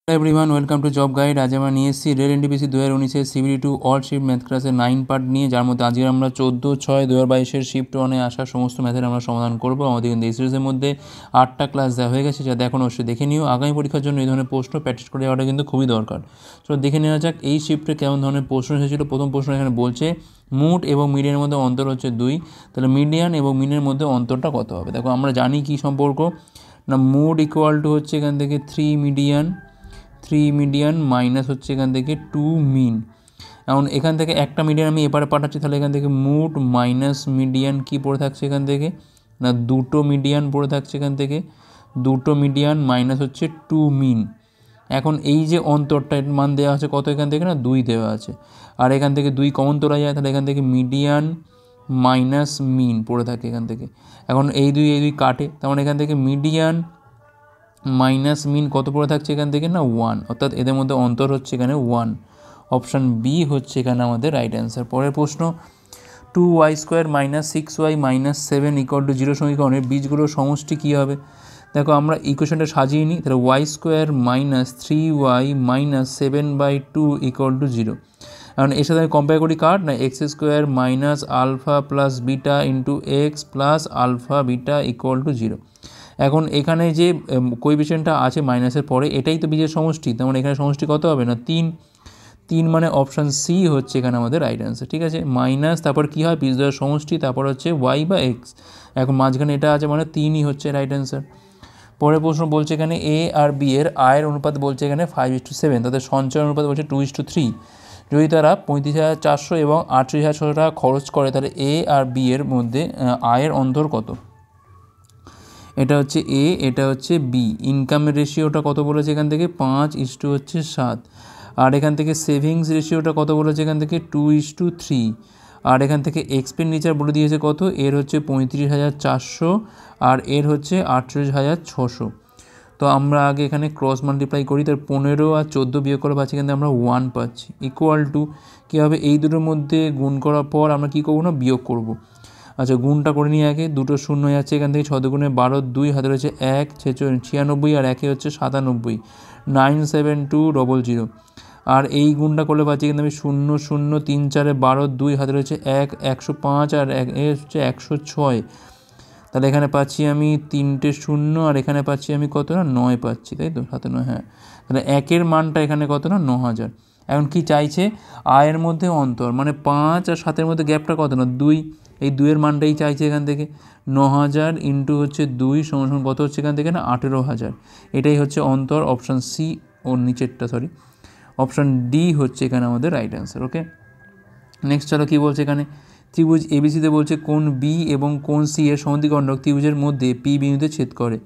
Everyone welcome to job guide. আজ আমরা নিয়ে এসেছি রেল এনটিপিসি 2019-এর CBT to all shift math ক্লাসের 9 পার্ট নিয়ে, যার মধ্যে আজকে আমরা 14/6/2022-এর শিফট 1-এ আসা সমস্ত ম্যাথের আমরা সমাধান করবো। আমাদের কিন্তু এই সিরিজের মধ্যে 8টা ক্লাস দেওয়া হয়ে গেছে, যা এখন অবশ্যই দেখে নিও। আগামী পরীক্ষার জন্য এই ধরনের প্রশ্ন প্র্যাকটিস করে যাওয়াটা কিন্তু খুবই দরকার। তো দেখে নেওয়া যাক এই শিফটে কেমন ধরনের প্রশ্ন এসেছিলো। প্রথম প্রশ্ন এখানে বলছে মুড এবং মিডিয়ানের মধ্যে অন্তর হচ্ছে 2, তাহলে মিডিয়ান এবং মিনের মধ্যে অন্তরটা কত হবে। দেখো আমরা জানি কি সম্পর্ক না, মুড ইকুয়াল টু হচ্ছে এখান থেকে 3 মিডিয়ান মাইনাস হচ্ছে এখান থেকে 2 মিন। এখন এখান থেকে একটা মিডিয়ান আমি এবারে পাঠাচ্ছি, তাহলে এখান থেকে মুড মাইনাস মিডিয়ান কি পড়ে থাকছে এখান থেকে না 2টো মিডিয়ান পড়ে থাকছে এখান থেকে 2টো মিডিয়ান মাইনাস হচ্ছে 2 মিন। এখন এই যে অন্তরটা এর মান দেওয়া আছে কত এখান থেকে না 2 দেওয়া আছে, আর এখান থেকে 2 কমন তোলা যায়, তাহলে এখান থেকে মিডিয়ান মাইনাস মিন পড়ে থাকে এখান থেকে। এখন এই দুই কাটে, তেমন এখান থেকে মিডিয়ান মাইনাস মিন কত পড়ে থাকছে এখান থেকে না 1, অর্থাৎ এদের মধ্যে অন্তর হচ্ছে এখানে 1। অপশান বি হচ্ছে এখানে আমাদের রাইট অ্যান্সার। পরের প্রশ্ন 2y² minus 6y minus 7 equal to 0 সমীকরণের বীজগুলোর সমষ্টি কী হবে। দেখো আমরা ইকুয়েশনটা সাজিয়ে নিই, তাহলে y² minus 3y minus 7/2 equal to 0। কারণ এর সাথে আমি কম্পেয়ার করি কার না x² minus alpha plus beta into x plus alpha beta equal to 0। এখন এখানে যে কোএফিসিয়েন্টটা আছে মাইনাসের পরে এটাই তো বীজের সমষ্টি, তেমন এখানে সমষ্টি কত হবে না 3 মানে অপশান সি হচ্ছে এখানে আমাদের রাইট অ্যান্সার। ঠিক আছে, মাইনাস তারপর কী হয় বীজদ্বয়ের সমষ্টি, তারপর হচ্ছে ওয়াই বা এক্স, এখন মাঝখানে এটা আছে মানে 3ই হচ্ছে রাইট অ্যান্সার। পরের প্রশ্ন বলছে এখানে এ আর বি এর আয়ের অনুপাত বলছে এখানে 5:7, তাদের সঞ্চয় অনুপাত বলছে 2:3। যদি তারা 35,400 এবং 38,600 টাকা খরচ করে, তাহলে এ আর বি এর মধ্যে আয়ের অন্তর কত। এটা হচ্ছে এ, এটা হচ্ছে বি। ইনকামের রেশিওটা কত বলেছে এখান থেকে 5:7, আর এখান থেকে সেভিংস রেশিওটা কত বলেছে এখান থেকে 2:3, আর এখান থেকে এক্সপেন্ডিচার বলে দিয়েছে কত, এর হচ্ছে 35,400 আর এর হচ্ছে 38,600। তো আমরা আগে এখানে ক্রস মাল্টিপ্লাই করি, তার 15 আর 14 বিয়োগ করে পাচ্ছি, এখান থেকে আমরা 1 পাচ্ছি। ইকুয়াল টু কী হবে, এই দুটোর মধ্যে গুণ করার পর আমরা কী করবো না বিয়োগ করব। আচ্ছা গুণটা করে নিয়ে আগে, দুটো শূন্য যাচ্ছে এখান থেকে, 6 দুগুণে 12, 2 হাতে রয়েছে 1, 96 আর 1 হচ্ছে 97, 97200। আর এই গুণটা করলে পাচ্ছি কিন্তু আমি 0 0 3 4 12, 2 হাতে রয়েছে 1, 105 আর 1 হচ্ছে 106। তাহলে এখানে পাচ্ছি আমি 3টে 0, আর এখানে পাচ্ছি আমি কত না 9 পাচ্ছি, তাই তো 7 9, হ্যাঁ। তাহলে 1-এর মানটা এখানে কত না 9000। এখন কি চাইছে, আয়ের মধ্যে অন্তর মানে 5 আর 7-এর মধ্যে গ্যাপটা কত না 2, এই 2-এর মানটাই চাইছে এখান থেকে। 9000 ইন্টু হচ্ছে 2 সমান কত হচ্ছে এখান থেকে না 18,000। এটাই হচ্ছে অন্তর। অপশান সি ওর নিচেরটা অপশান ডি হচ্ছে এখানে আমাদের রাইট অ্যান্সার। ওকে, নেক্সট চলো কী বলছে এখানে, ত্রিভুজ এবিসিতে বলছে কোন বি এবং কোন সি এর সমদ্বিখণ্ডক ত্রিভুজের মধ্যে পি বিন্দুতে ছেদ করে।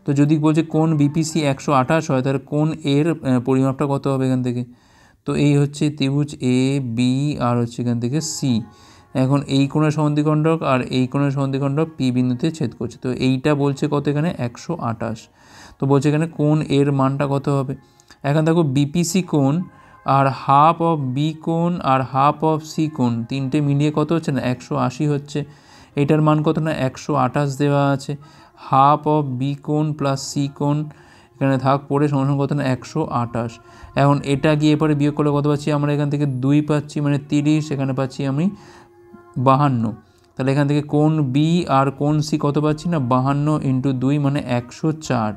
তো যদি বলছে কোন বিপিসি 128 হয়, তাহলে কোন এর পরিমাপটা কত হবে এখান থেকে। তো এই হচ্ছে ত্রিভুজ এ বি আর হচ্ছে এখান থেকে সি। এখন এই কোণের সমদ্বিখণ্ডক আর এই কোণের সমদ্বিখণ্ডক পি বিন্দুতে ছেদ করছে, তো এইটা বলছে কত এখানে 128। তো বলছে এখানে কোন এর মানটা কত হবে। এখন দেখো বিপিসি কোণ আর হাফ অফ বি কোণ আর হাফ অফ সি কোণ তিনটে মিলিয়ে কত হচ্ছে না 180 হচ্ছে। এটার মান কত না 128 দেওয়া আছে। হাফ অফ বি কোণ প্লাস সি কোণ এখানে থাক পড়ে সমান কত না 128। এখন এটা গিয়ে এরপরে বিয়োগ করলে কত পাচ্ছি আমরা এখান থেকে 2 পাচ্ছি, মানে 30, এখানে পাচ্ছি আমি 52। তাহলে এখান থেকে কোণ বি আর কোণ সি কত পাচ্ছি না 52 ইন্টু 2 মানে 104।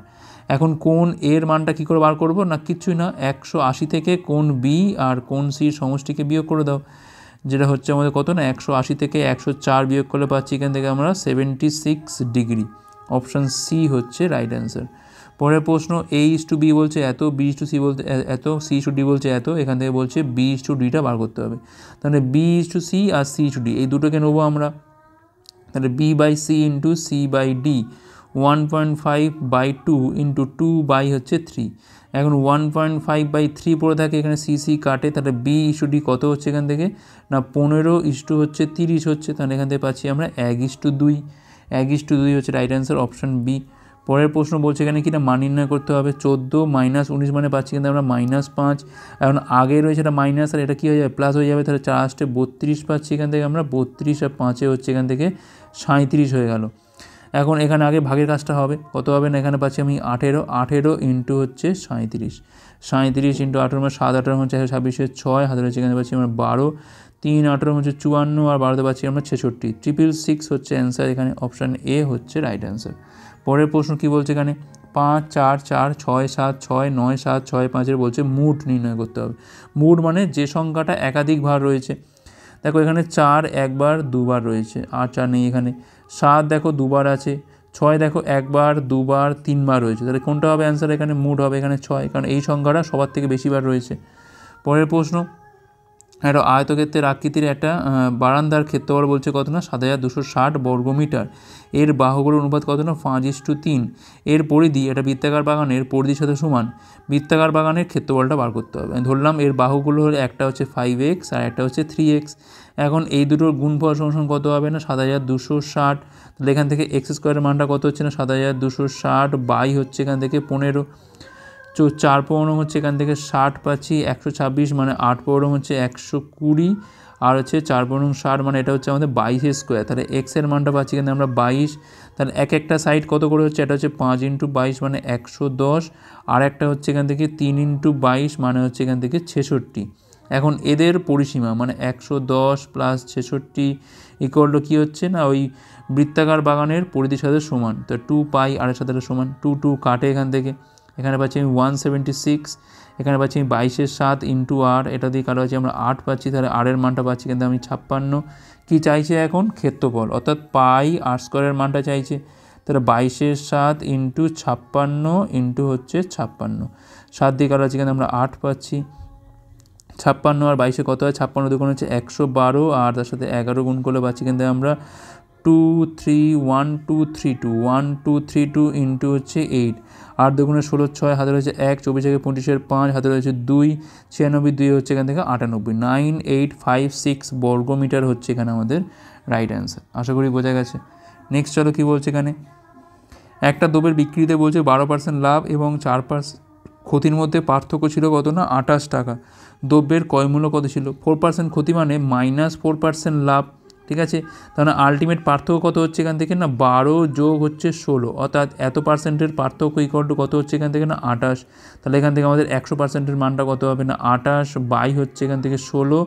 এখন কোণ এর মানটা কী করে বার করবো না, কিচ্ছুই না, 180 থেকে কোণ বি আর কোণ সির সমষ্টিকে বিয়োগ করে দাও, যেটা হচ্ছে আমাদের কত না 180 থেকে 104 বিয়োগ করলে পাচ্ছি এখান থেকে আমরা 76 ডিগ্রি। অপশান সি হচ্ছে রাইট অ্যান্সার। পরের প্রশ্ন A:B বলছে এত, B:C বলতে এত, C:D বলছে এত, এখান থেকে বলছে B:Dটা বার করতে হবে। তাহলে B:C আর C:D এই দুটোকে নেবো আমরা, তাহলে B/C ইন্টু C/D 1.5/2 ইন্টু 2 হচ্ছে 3। এখন 1.5/3 পড়ে থাকে, এখানে C কাটে, তাহলে B:D কত হচ্ছে এখান থেকে না 15 হচ্ছে 30 হচ্ছে, তাহলে এখান থেকে পাচ্ছি আমরা 1:2। 1:2 হচ্ছে রাইট অ্যান্সার, অপশান বি। পরের প্রশ্ন বলছে এখানে কি না মান নির্ণয় করতে হবে। 14 মাইনাস 19 মানে পাচ্ছি কিন্তু আমরা -5। এখন আগে রয়েছে এটা মাইনাস, আর এটা কী হয়ে যাবে প্লাস হয়ে যাবে, তাহলে 4 × 32 পাচ্ছি এখান থেকে আমরা 32, আর 5 হচ্ছে এখান থেকে 37 হয়ে গেল। এখন এখানে আগে ভাগের কাজটা হবে, কত হবে না এখানে পাচ্ছি আমি 18 ইন্টু হচ্ছে 37। 37 ইন্টু 18 মানে 7 18 হচ্ছে 26 6 হাতে রয়েছে এখানে পাচ্ছি আমরা 12, 3 18 হচ্ছে 54 আর 12তে পাচ্ছি আমরা 66, 666 হচ্ছে অ্যান্সার, এখানে অপশান এ হচ্ছে রাইট অ্যান্সার। পরের প্রশ্ন কী বলছে এখানে 5 4 4 6 7 6 9 7 6 5 বলছে মুড নির্ণয় করতে হবে। মুড মানে যে সংখ্যাটা একাধিক ভার রয়েছে। দেখো এখানে 4 একবার দুবার রয়েছে, আর 4 নেই এখানে। 7 দেখো দুবার আছে, 6 দেখো একবার দুবার তিনবার রয়েছে, তাহলে কোনটা হবে অ্যান্সার? এখানে মুড হবে এখানে 6, কারণ এই সংখ্যাটা সবার থেকে বেশিবার রয়েছে। পরের প্রশ্ন, একটা আয়তক্ষেত্রের আকৃতির একটা বারান্দার ক্ষেত্রফল বলছে কত না 7260 বর্গমিটার, এর বাহুগুলোর অনুপাত কত না 5:3, এর পরিধি এটা বৃত্তাকার বাগানের পরিধির সাথে সমান, বৃত্তাকার বাগানের ক্ষেত্রফলটা বার করতে হবে। আমি ধরলাম এর বাহুগুলো হলো একটা হচ্ছে 5x আর একটা হচ্ছে 3x। এখন এই দুটোর গুণফল সমান কত হবে না 7260, তাহলে এখান থেকে এক্স স্কোয়ারের মানটা কত হচ্ছে না 7260 বাই হচ্ছে এখান থেকে 15, 4 হচ্ছে এখান থেকে 60 পাচ্ছি, 126 মানে 8 হচ্ছে 120, আর হচ্ছে 4 60 মানে এটা হচ্ছে আমাদের 22 স্কোয়ার, তাহলে এক্সের মানটা পাচ্ছি কিন্তু আমরা 22, তাহলে একটা সাইড কত করে হচ্ছে, এটা হচ্ছে 5 × 22 মানে 110, আর একটা হচ্ছে এখান থেকে 3 × 22 মানে হচ্ছে এখান থেকে 66। এখন এদের পরিসীমা মানে 110 + 66 ইকুয়াল কী হচ্ছে না ওই বৃত্তাকার বাগানের পরিধির সাথে সমান, তো 2π আর এর সাথে সমান 2 2 কাটে এখান থেকে, এখানে পাচ্ছি আমি 176, এখানে পাচ্ছি আমি 22/7 × r, এটা দিয়ে কাটা পাচ্ছি আমরা 8 পাচ্ছি, তাহলে r এর মানটা পাচ্ছি কিন্তু আমি 56। কী চাইছে এখন? ক্ষেত্রফল, অর্থাৎ পাই r স্কোয়ারের মানটা চাইছে, তাহলে 22/7 × 56 হচ্ছে 56, 7 দিয়ে কাটা পাচ্ছি কিন্তু আমরা 8 পাচ্ছি, 56 আর 22 কত হয় 56 দুগুণ হচ্ছে 112, আর তার সাথে 11 গুণ করলে পাচ্ছি কিন্তু আমরা 1232 ইন্টু হচ্ছে 8, 8 দুগুণে 16 6 হাতে রয়েছে 1, 24 25 5 হাতে রয়েছে 2, 96 2 হচ্ছে এখান থেকে 98, 9856 বর্গমিটার হচ্ছে এখানে আমাদের রাইট অ্যান্সার। আশা করি বোঝা গেছে। নেক্সট চলো কী বলছে এখানে, একটা দ্রব্যের বিক্রিতে বলছে 12% লাভ এবং 4% ক্ষতির মধ্যে পার্থক্য ছিল কত না 28 টাকা, দ্রব্যের ক্রয়মূল্য কত ছিল? 4% ক্ষতি মানে -4% লাভ, ঠিক আছে। তাহলে আলটিমেট পার্থক্য কত হচ্ছে এখান থেকে না 12 যোগ হচ্ছে 16, অর্থাৎ এত পার্সেন্টের পার্থক্য ইকুয়াল টু কত হচ্ছে এখান থেকে না 28, তাহলে এখান থেকে আমাদের 100%-এর মানটা কত হবে না 28 বাই হচ্ছে এখান থেকে 16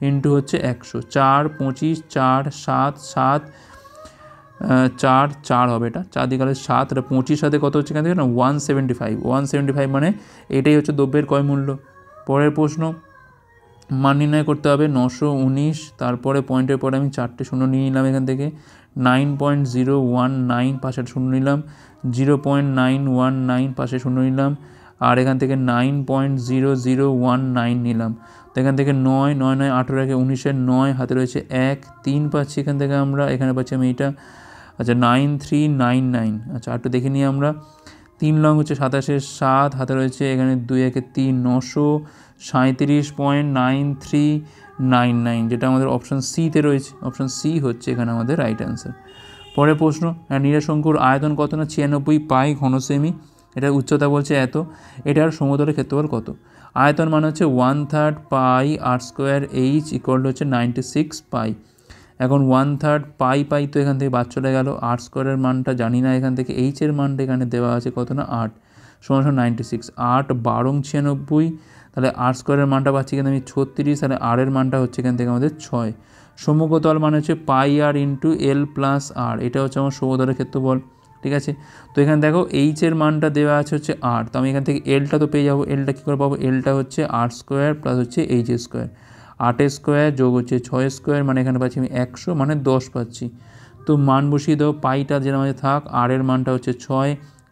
ইন্টু হচ্ছে 100, 4 25 4 7 7 4 4 হবে, এটা 4 দিয়ে গেলে 7, এটা 25 সাথে কত হচ্ছে এখান থেকে না 175 মানে এটাই হচ্ছে দ্রব্যের ক্রয় মূল্য। পরের প্রশ্ন, মান নির্ণয় করতে হবে 919, তারপরে পয়েন্টের পরে আমি 4টে শূন্য নিয়ে নিলাম, এখান থেকে 9.019 পাশে শূন্য নিলাম, 0.919 পাশে শূন্য নিলাম, আর এখান থেকে 9.0019 নিলাম, তো এখান থেকে 9 9 9 18 একে 19 9 হাতে রয়েছে 1 3 পাচ্ছি এখান থেকে আমরা, এখানে পাচ্ছি আমি এটা, আচ্ছা 9399, আচ্ছা একটু দেখে নিই আমরা, 3 লং হচ্ছে 27 7 হাতে রয়েছে এখানে 2 একে 3 937.9399, যেটা আমাদের অপশান সিতে রয়েছে, অপশান সি হচ্ছে এখানে আমাদের রাইট অ্যান্সার। পরের প্রশ্ন, নিরাশঙ্কুর আয়তন কত না 96 পাই ঘন সেমি, এটার উচ্চতা বলছে এত, এটার সমতলের ক্ষেত্রফল কত? আয়তন মানে হচ্ছে 1/3 পাই r স্কোয়ার h ইকুয়াল হচ্ছে 96 পাই। এখন 1/3 পাই তো এখান থেকে বাদ চলে গেল, r স্কোয়ারের মানটা জানি না, এখান থেকে h এর মানটা এখানে দেওয়া আছে কত না 8 সমান 96, 8 12 96, তাহলে r স্কোয়ারের মানটা পাচ্ছি কিন্তু আমি 36, তাহলে r এর মানটা হচ্ছে এখান থেকে আমাদের 6। সমগ্রতল মানে হচ্ছে পাই r into l plus r, এটা হচ্ছে আমার সমগ্রতলের ক্ষেত্রফল, ঠিক আছে। তো এখানে দেখো এইচ এর মানটা দেওয়া আছে হচ্ছে 8, তো আমি এখান থেকে এলটা তো পেয়ে যাবো, এলটা কী করে পাবো? এলটা হচ্ছে r স্কোয়ার প্লাস হচ্ছে এইচ স্কোয়ার, 8 স্কোয়ার যোগ হচ্ছে 6 স্কোয়ার মানে এখানে পাচ্ছি আমি 100 মানে 10 পাচ্ছি। তো মান বসিয়ে দাও, পাইটা যেটা আমাদের থাক, r এর মানটা হচ্ছে 6,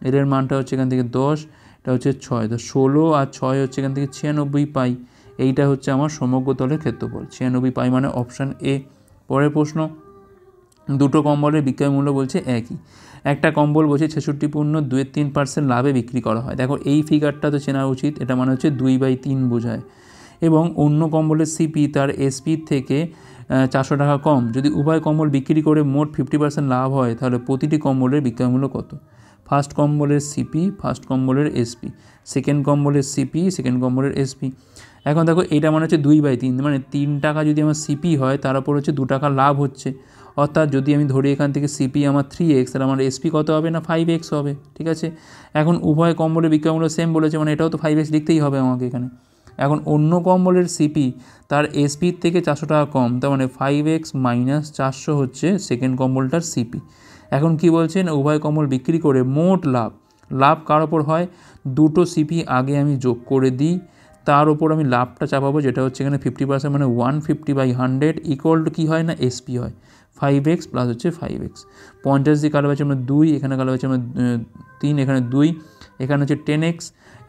এর মানটা হচ্ছে এখান থেকে 10, এটা হচ্ছে 6, তো 16 আর 6 হচ্ছে এখান থেকে 96 পাই, এইটা হচ্ছে আমার সমগ্রতলের ক্ষেত্রফল, 96 পাই মানে অপশান এ। পরের প্রশ্ন, দুটো কম্বলের বিক্রয় মূল্য বলছে একই, একটা কম্বল বলছে 66 পূর্ণ 2.3% লাভে বিক্রি করা হয়। দেখো এই ফিগারটা তো চেনা উচিত, এটা মানে হচ্ছে 2/3 বোঝায়, এবং অন্য কম্বলের সিপি তার এসপি থেকে 400 টাকা কম, যদি উভয় কম্বল বিক্রি করে মোট 50% লাভ হয়, তাহলে প্রতিটি কম্বলের বিক্রয় মূল্য কত? ফার্স্ট কম্বলের সিপি, ফার্স্ট কম্বলের এসপি, সেকেন্ড কম্বলের সিপি, সেকেন্ড কম্বলের এসপি। এখন দেখো এটা মানে হচ্ছে 2/3, মানে 3 টাকা যদি আমার সিপি হয় তার উপর হচ্ছে 2 টাকা লাভ হচ্ছে, অর্থাৎ যদি আমি ধরি এখান থেকে সিপি আমার 3x, তাহলে আমার এসপি কত হবে না 5x হবে। ঠিক আছে, এখন উভয় কম্বলের বিক্রয়মূল্য সেম বলেছে, মানে এটাও তো 5x লিখতেই হবে আমাকে এখানে। এখন অন্য কম্বলের সিপি তার এসপির থেকে 400 টাকা কম, তার মানে 5x - 400 হচ্ছে সেকেন্ড কম্বলটার সিপি। এখন কি বলছেন, উভয় কম্বল বিক্রি করে মোট লাভ কার ওপর হয়, দুটো সিপি আগে আমি যোগ করে দিই, তার ওপর আমি লাভটা চাপাবো, যেটা হচ্ছে এখানে 50%, মানে 150/100 ইকুয়াল টু কী হয় না এসপি হয় 5x প্লাস হচ্ছে 5x। 50 দিয়ে কালো পাচ্ছি আমরা 2, এখানে কালো পাচ্ছি আমরা 3, এখানে 2, এখানে হচ্ছে 10x,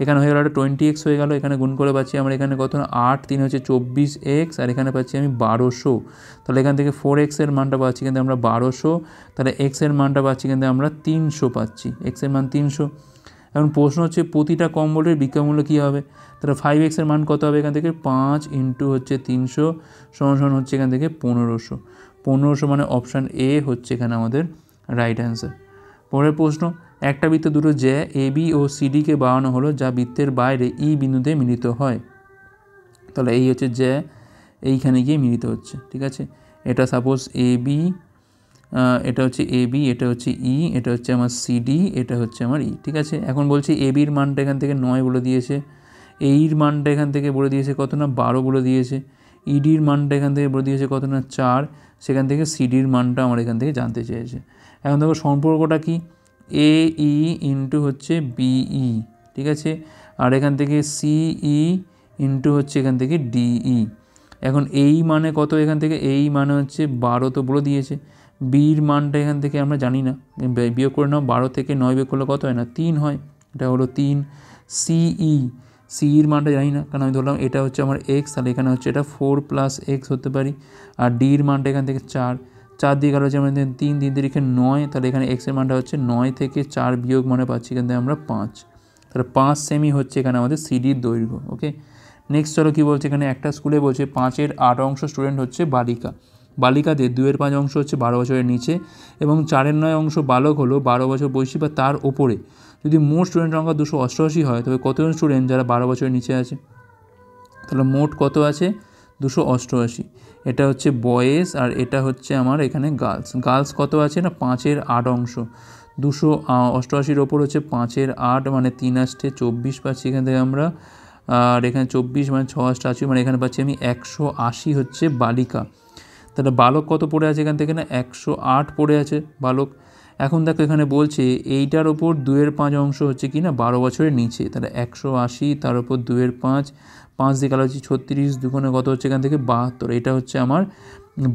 এখানে হয়ে গেল 20x হয়ে গেল, এখানে গুণ করে পাচ্ছি আমরা এখানে কত না 8, 3 হচ্ছে 24x, আর এখানে পাচ্ছি আমি 1200। তাহলে এখান থেকে 4x এর মানটা পাচ্ছি কিন্তু আমরা 1200, তাহলে x এর মানটা পাচ্ছি কিন্তু আমরা 300 পাচ্ছি, x এর মান 300। এখন প্রশ্ন হচ্ছে প্রতিটা কম্বলের বিক্রয়মূল্য কী হবে, তাহলে 5x এর মান কত হবে এখান থেকে 5 ইন্টু হচ্ছে 300 সমান হচ্ছে এখান থেকে 1500 মানে অপশান এ হচ্ছে এখানে আমাদের রাইট অ্যান্সার। পরের প্রশ্ন, একটা বৃত্ত দুটো জ্যা এ বি ও সিডিকে বাড়ানো হলো যা বৃত্তের বাইরে ই বিন্দুতে মিলিত হয়। তাহলে এই হচ্ছে জ্যা, এইখানে গিয়ে মিলিত হচ্ছে। ঠিক আছে, এটা সাপোজ এ বি, এটা হচ্ছে এ বি, এটা হচ্ছে ই, এটা হচ্ছে আমার সিডি, এটা হচ্ছে আমার ই। ঠিক আছে, এখন বলছি এ বির মানটা এখান থেকে 9 বলে দিয়েছে, এইর মানটা এখান থেকে বলে দিয়েছে কত না 12 বলে দিয়েছে, ইডির মানটা এখান থেকে বলে দিয়েছে কত না 4, সেখান থেকে সিডির মানটা আমার এখান থেকে জানতে চেয়েছে। এখন দেখো সম্পর্কটা কি, এ ই ইন্টু হচ্ছে বিই, ঠিক আছে, আর এখান থেকে সিই ইন্টু হচ্ছে এখান থেকে ডিই। এখন এই মানে কত, এখান থেকে এই মানে হচ্ছে 12 তো বলে দিয়েছে, বির মানটা এখান থেকে আমরা জানি না, বিয়োগ করে নাও, 12 থেকে 9 বিয়োগ করলে কত হয় না 3 হয়, এটা হলো 3। সিইর মানটা জানি না, কারণ আমি ধরলাম এটা হচ্ছে আমার এক্স, তাহলে এখানে হচ্ছে এটা 4 + x হতে পারি, আর ডির মানটা এখান থেকে 4 দিয়ে গেল হচ্ছে আমরা 3 3 9, তাহলে এখানে এক্সের মানটা হচ্ছে 9 থেকে 4 বিয়োগ মানে পাচ্ছি এখান থেকে আমরা 5, তাহলে 5 সেমি হচ্ছে এখানে আমাদের সিডির দৈর্ঘ্য। ওকে, নেক্সট চলো কী বলছে, এখানে একটা স্কুলে বলছে 5-এর 8 অংশ স্টুডেন্ট হচ্ছে বালিকাদের 2-এর 5 অংশ হচ্ছে 12 বছরের নিচে এবং 4-এর 9 অংশ বালক হলো 12 বছর বয়সী বা তার ওপরে। যদি মোট স্টুডেন্ট সংখ্যা 288 হয় তবে কতজন স্টুডেন্ট যারা 12 বছরের নিচে আছে, তাহলে মোট কত আছে 288, এটা হচ্ছে বয়েজ আর এটা হচ্ছে আমার এখানে গার্লস কত আছে না 5-এর 8 অংশ, 288 ওপর হচ্ছে 5-এর 8 মানে 3 আসছে 24 পাচ্ছি এখান থেকে আমরা, আর এখানে 24 মানে 6 আসছে মানে এখানে পাচ্ছি আমি 180 হচ্ছে বালিকা। তাহলে বালক কত পড়ে আছে এখান থেকে না 108 পড়ে আছে বালক। এখন দেখো এখানে বলছে এইটার ওপর 2-এর 5 অংশ হচ্ছে কি না 12 বছরের নিচে, তাহলে 180 তার ওপর 2-এর 5 দিয়ে কালো হচ্ছে 36, দুগুণে কত হচ্ছে এখান থেকে 72, এটা হচ্ছে আমার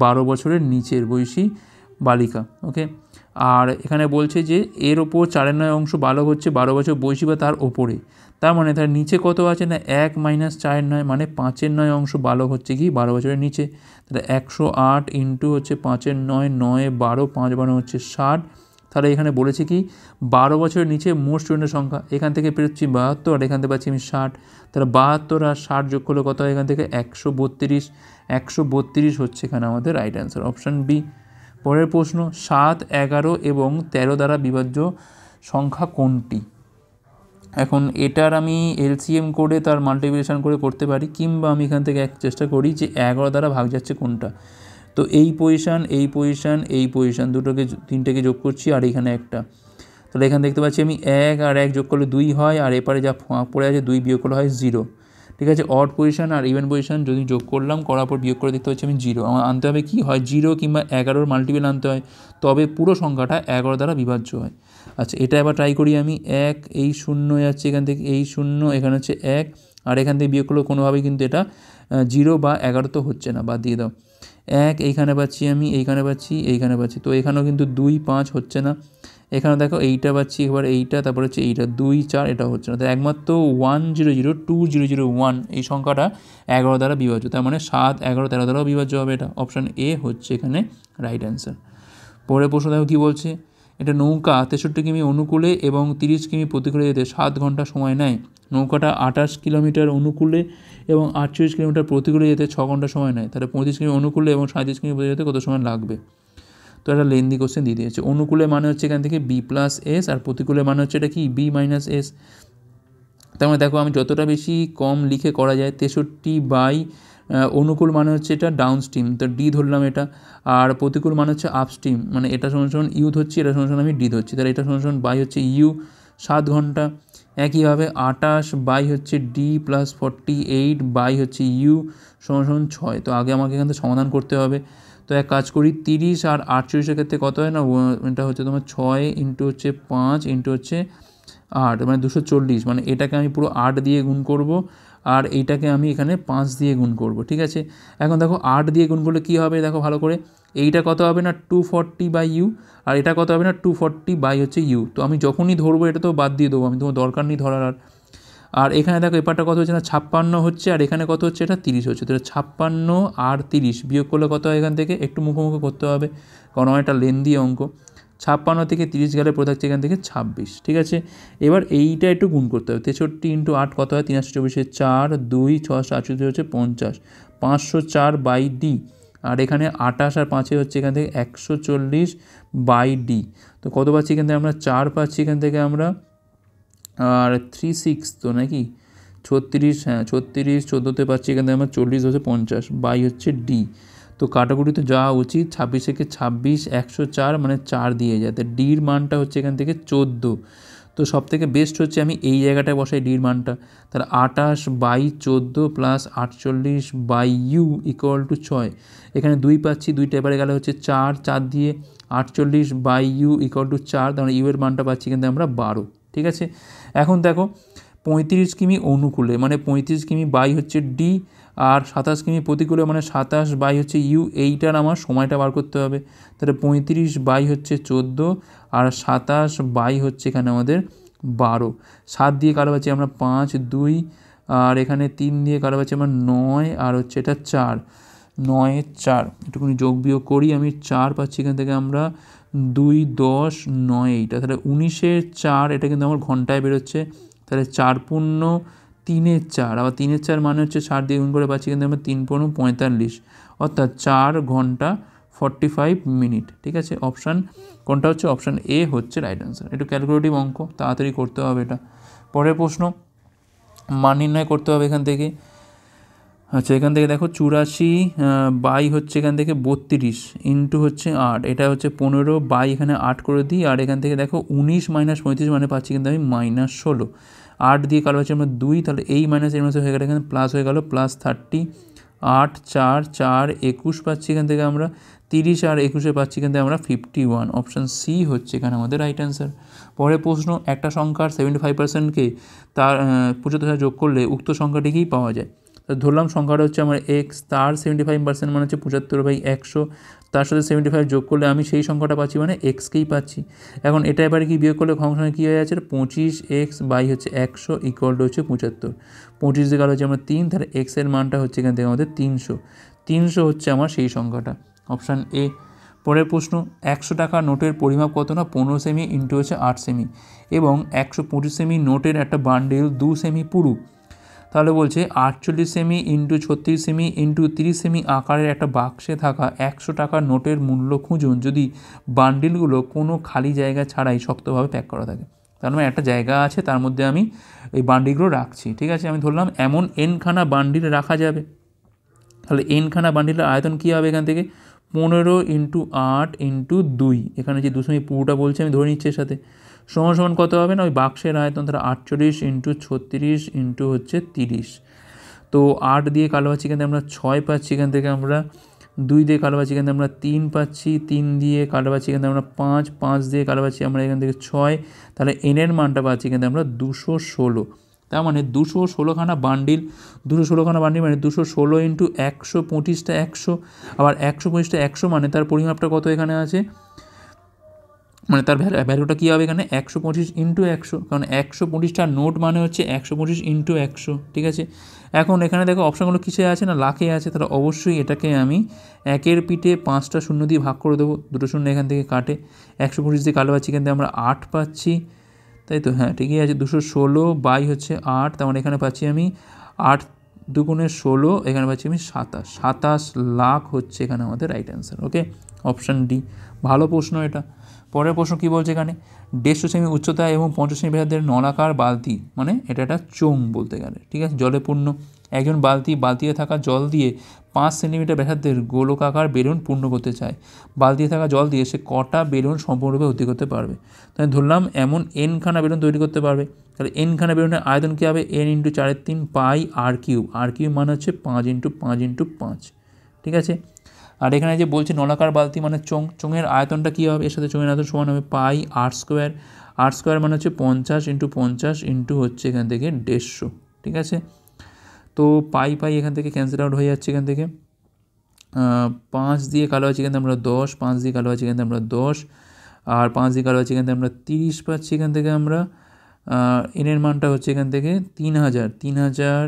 12 বছরের নিচের বয়সী বালিকা। ওকে, আর এখানে বলছে যে এর ওপর 4-এর 9 অংশ বালক হচ্ছে 12 বছর বয়সী বা তার ওপরে, তার মানে তার নিচে কত আছে না 1 - 4-এর 9 মানে 5-এর 9 অংশ বালক হচ্ছে কি 12 বছরের নিচে, তাহলে 108 ইন্টু হচ্ছে 5-এর 9, 9 12, 5 12 হচ্ছে 60, তাহলে এখানে বলেছে কি 12 বছরের নিচে মোট স্টুডেন্টের সংখ্যা, এখান থেকে পেরোচ্ছি 72 আর এখান থেকে পাচ্ছি আমি 60, তাহলে 72 আর 60 যোগ করলে কত হয় এখান থেকে 132 হচ্ছে এখানে আমাদের রাইট অ্যান্সার, অপশান বি। পরের প্রশ্ন, 7, 11 এবং 13 দ্বারা বিভাজ্য সংখ্যা কোনটি? এখন এটার আমি এলসিএম করে তার মাল্টিপ্লিকেশন করে করতে পারি, কিংবা আমি এখান থেকে চেষ্টা করি যে 11 দ্বারা ভাগ যাচ্ছে কোনটা, তো এই পজিশান দুটোকে 3টেকে যোগ করছি আর এখানে একটা, তাহলে এখানে দেখতে পাচ্ছি আমি 1 আর 1 যোগ করলে 2 হয়, আর এপারে যা পড়ে আছে 2 বিয়োগ করলে হয় 0। ঠিক আছে, অড পজিশান আর ইভেন পজিশান যদি যোগ করলাম, করার পর বিয়োগ করে দেখতে পাচ্ছি আমি 0, আমার আনতে হবে কি হয় 0 কিংবা 11-র মাল্টিপল আনতে হয়, তবে পুরো সংখ্যাটা 11 দ্বারা বিভাজ্য হয়। আচ্ছা, এটা এবার ট্রাই করি আমি, 1 এই 0 যাচ্ছে এখান থেকে, এই 0 এখানে হচ্ছে 1, আর এখান থেকে বিয়োগ করলে কোনোভাবেই কিন্তু এটা 0 বা 11 তো হচ্ছে না, বাদ দিয়ে দাও। 1 এইখানে পাচ্ছি আমি, এইখানে পাচ্ছি, তো এখানেও কিন্তু 2 5 হচ্ছে না, এখানে দেখো এইটা পাচ্ছি, এবার এইটা, তারপর হচ্ছে এইটা 2 4, এটা হচ্ছে না, তাই একমাত্র 100201 এই সংখ্যাটা 11 দ্বারা বিভাজ্য, তার মানে 7, 11, 13 দ্বারাও বিভাজ্য হবে, এটা অপশান এ হচ্ছে এখানে রাইট অ্যান্সার। পরের প্রশ্ন দেখো কী বলছে, এটা নৌকা 63 কিমি অনুকূলে এবং 30 কিমি প্রতিকূলে যেতে 7 ঘন্টা সময় নেয়, নৌকাটা 28 কিলোমিটার অনুকূলে এবং 48 কিলোমিটার প্রতিকূলে যেতে 6 ঘন্টা সময় নেয়, তাহলে 35 কিমি অনুকূলে এবং 37 কিমি প্রতিকূলে যেতে কত সময় লাগবে? তো একটা লেন্দি কোশ্চেন দিয়ে দিয়েছে। অনুকূলে মানে হচ্ছে এখান থেকে b + s, আর প্রতিকূলে মানে হচ্ছে এটা কি b - s, তার মানে দেখো আমি যতটা বেশি কম লিখে করা যায় 63 বাই অনুকূল মানে হচ্ছে এটা ডাউন স্ট্রিম, তো ডি ধরলাম এটা, আর প্রতিকূল মানে হচ্ছে আপ স্ট্রিম, মানে এটা সমান সমান ইউ ধরছি, এটা সমান সমান আমি ডি ধরছি, তাহলে এটা সমান সমান বাই হচ্ছে ইউ 7 ঘন্টা। একইভাবে 28 বাই হচ্ছে ডি প্লাস 48 বাই হচ্ছে ইউ সমান সমান 6। তো আগে আমাকে এখান থেকে সমাধান করতে হবে। তো এক কাজ করি, 30 আর 48-এর ক্ষেত্রে কত হয় না, এটা হচ্ছে তোমার 6 ইন্টু হচ্ছে 5 ইন্টু হচ্ছে 8, মানে 240, মানে এটাকে আমি পুরো 8 দিয়ে গুণ করব, আর এইটাকে আমি এখানে 5 দিয়ে গুণ করব, ঠিক আছে। এখন দেখো 8 দিয়ে গুণ করলে কী হবে, দেখো ভালো করে, এইটা কত হবে না 240 বাই ইউ, আর এটা কত হবে না 240 বাই হচ্ছে ইউ। তো আমি যখনই ধরবো এটা তো বাদ দিয়ে দেবো, আমি তোমার দরকার নেই ধরার। আর এখানে দেখো এপারটা কত হচ্ছে না 56 হচ্ছে, আর এখানে কত হচ্ছে এটা 30 হচ্ছে, তো 56 আর 30 বিয়োগ করলে কত হয়, এখান থেকে একটু মুখোমুখি করতে হবে কারণ একটা লেন্দি অঙ্ক। 56 থেকে 30 গেলে পড়ে থাকছে এখান থেকে 26, ঠিক আছে। এবার এইটা একটু গুণ করতে হবে, 63 ইন্টু 8 কত হয়, 3 24 4 2 6 48 হচ্ছে 50, 504 বাই ডি, আর এখানে 28 আর 5 হচ্ছে এখান থেকে 140 বাই ডি। তো কত পাচ্ছি এখান থেকে আমরা 4 পাচ্ছি এখান থেকে আমরা, আর 36 তো নাকি 36, হ্যাঁ 36, 14তে পাচ্ছি এখান থেকে আমরা 40 হচ্ছে 50 বাই হচ্ছে ডি। তো কাটাকুটি তো যাওয়া উচিত, 26 থেকে 26 104 মানে 4 দিয়ে যায়, তো ডির মানটা হচ্ছে এখান থেকে 14। তো সব থেকে বেস্ট হচ্ছে আমি এই জায়গাটায় বসাই ডির মানটা, তাহলে 28 by 14 plus 48 by u equal to 6। এখানে 2 পাচ্ছি, 2টা এবারে গেলে হচ্ছে 4, 4 দিয়ে 48 বাই ইউ ইকুয়াল টু 4, তাহলে ইউ এর মানটা পাচ্ছি কিন্তু আমরা 12, ঠিক আছে। এখন দেখো 35 কিমি অনুকূলে মানে 35 কিমি বাই হচ্ছে ডি, আর 27 কিমি প্রতিকূলে মানে 27 বাই হচ্ছে ইউ, এইটার আমার সময়টা বার করতে হবে। তাহলে 35 বাই হচ্ছে 14, আর 27 বাই হচ্ছে এখানে আমাদের 12, 7 দিয়ে কারো পাচ্ছি আমরা 5 2, আর এখানে 3 দিয়ে কারো পাচ্ছি আমরা 9, আর হচ্ছে এটা 4, 9 4 একটুখানি যোগ বিয়োগ করি, আমি 4 পাচ্ছি এখান থেকে আমরা 2 10 9 এইটা, তাহলে 19-এর 4, এটা কিন্তু আমার ঘন্টায় বেরোচ্ছে, তাহলে 4 পূর্ণ 3-এর 4, আবার 3-এর 4 মানে হচ্ছে 4 দিয়ে গুণ করে পাচ্ছি কিন্তু আমরা 3 পূর্ণ 45, অর্থাৎ 4 ঘন্টা 45 মিনিট, ঠিক আছে। অপশান কোনটা হচ্ছে, অপশান এ হচ্ছে রাইট অ্যান্সার। একটু ক্যালকুলেটিভ অঙ্ক, তাড়াতাড়ি করতে হবে এটা। পরের প্রশ্ন, মান নির্ণয় করতে হবে এখান থেকে। আচ্ছা এখান থেকে দেখো 84 বাই হচ্ছে এখান থেকে 32 ইন্টু হচ্ছে 8, এটা হচ্ছে 15 বাই এখানে 8 করে দিই, আর এখান থেকে দেখো 19 মাইনাস 35 মানে পাচ্ছি কিন্তু আমি -16, 8 দিয়ে কালো পাচ্ছি আমরা 2, তাহলে এই মাইনাস এর মাসে হয়ে গেলে এখানে প্লাস হয়ে গেল প্লাস 30, 8 4 4 21 পাচ্ছি এখান থেকে আমরা, 30 আর 21 পাচ্ছি কিন্তু আমরা 51, অপশান সি হচ্ছে এখানে আমাদের রাইট অ্যান্সার। পরের প্রশ্ন, একটা সংখ্যার 75%কে তার 75 যোগ করলে উক্ত সংখ্যাটিকেই পাওয়া যায়। তো ধরলাম সংখ্যাটা হচ্ছে আমার এক্স, তার 75% মানে হচ্ছে 75/100, তার সাথে 75 যোগ করলে আমি সেই সংখ্যাটা পাচ্ছি মানে এক্সকেই পাচ্ছি। এখন এটা এবারে কি বিয়োগ করলে ফাংশনে কী হয়ে যাচ্ছে, 25x বাই হচ্ছে 100 ইকুয়াল টু হচ্ছে 75, 25 দিয়ে হচ্ছে আমরা 3, তাহলে এক্সের মানটা হচ্ছে এখান থেকে আমাদের 300, 300 হচ্ছে আমার সেই সংখ্যাটা, অপশান এ। পরের প্রশ্ন, 100 টাকা নোটের পরিমাপ কত না 15 সেমি ইন্টু হচ্ছে 8 সেমি, এবং 125 সেমি নোটের একটা বান্ডেল 2 সেমি পুরু, তাহলে বলছে 48 cm into 36 cm into 30 semi আকারের একটা বাক্সে থাকা 100 টাকার নোটের মূল্য খুঁজুন যদি বান্ডিলগুলো কোনো খালি জায়গা ছাড়াই শক্তভাবে প্যাক করা থাকে। তার মানে একটা জায়গা আছে, তার মধ্যে আমি এই বান্ডিলগুলো রাখছি, ঠিক আছে। আমি ধরলাম এমন এনখানা বান্ডিল রাখা যাবে, তাহলে এনখানা বান্ডিলের আয়তন কী হবে এখান থেকে 15 ইন্টু 8 ইন্টু 2, এখানে যে 2 সেমি পুরোটা বলছে আমি ধরে নিচ্ছি এর সাথে, সমান সমান কত হবে না ওই বাক্সের আয়তন, তাহলে 48 ইন্টু 36 ইন্টু হচ্ছে 30। তো 8 দিয়ে কালো পাচ্ছি এখান থেকে আমরা 6 পাচ্ছি, এখান থেকে আমরা 2 দিয়ে কালো পাচ্ছি এখান থেকে আমরা 3 পাচ্ছি, 3 দিয়ে কালো পাচ্ছি এখান থেকে আমরা 5, 5 দিয়ে কালো পাচ্ছি আমরা এখান থেকে 6, তাহলে এনের মানটা পাচ্ছি এখান থেকে আমরা 216। তার মানে 216খানা বান্ডিল, 216খানা বান্ডিল মানে 216 ইন্টু 125টা 100, আবার 125টা 100 মানে তার পরিমাপটা কত এখানে আছে, মানে তার ভ্যালুটা কী হবে এখানে 125 ইন্টু 100, কারণ 125টা নোট মানে হচ্ছে 125 ইন্টু 100, ঠিক আছে। এখন এখানে দেখো অপশানগুলো কিসে আছে না লাখে আছে, তাহলে অবশ্যই এটাকে আমি 1-এর পিঠে 5টা শূন্য দিয়ে ভাগ করে দেবো, 2টো শূন্য এখান থেকে কাটে, 125 দিয়ে কালো পাচ্ছি এখান থেকে আমরা 8 পাচ্ছি, তাই তো, হ্যাঁ ঠিকই আছে, 216 বাই হচ্ছে 8, তার মানে এখানে পাচ্ছি আমি 8 দুগুণে 16, এখানে পাচ্ছি আমি 27 লাখ হচ্ছে এখানে আমাদের রাইট অ্যান্সার, ওকে, অপশান ডি। ভালো প্রশ্ন এটা, পরের প্রশ্ন কী বলছে এখানে, 150 সেমি উচ্চতা এবং 50 সেমি ব্যাসার্ধের নলাকার বালতি, মানে এটা একটা চোঙ বলতে গেলে, ঠিক আছে, জলে পূর্ণ। একজন বালতিতে থাকা জল দিয়ে 5 সেন্টিমিটার ব্যাসার্ধের গোলকাকার বেলুন পূর্ণ করতে চায়। বালতিতে থাকা জল দিয়ে সে কটা বেলুন সম্পূর্ণরূপে ভর্তি করতে পারবে? তাই ধরলাম এমন এনখানা বেলুন তৈরি করতে পারবে। তাহলে এনখানা বেলুনের আয়তন কী হবে? n × 4/3 পাই r কিউব। আর কিউব মানে হচ্ছে 5 × 5 × 5, ঠিক আছে। আর এখানে যে বলছে নলাকার বালতি মানে চোঙের আয়তনটা কী হবে? এর সাথে চোঙের আয়তন সমান হবে পাই r স্কোয়ার। r স্কোয়ার মানে হচ্ছে 50 × 50 ইন্টু হচ্ছে এখান থেকে 150, ঠিক আছে। তো পাই এখান থেকে ক্যান্সেল আউট হয়ে যাচ্ছে, এখান থেকে 5 দিয়ে কালো আছে এখান থেকে আমরা 10, 5 দিয়ে কালো আছে এখান থেকে আমরা 10, আর 5 দিয়ে কালো আছে এখান থেকে আমরা 30 পাচ্ছি। এখান থেকে আমরা এনের মানটা হচ্ছে এখান থেকে 3000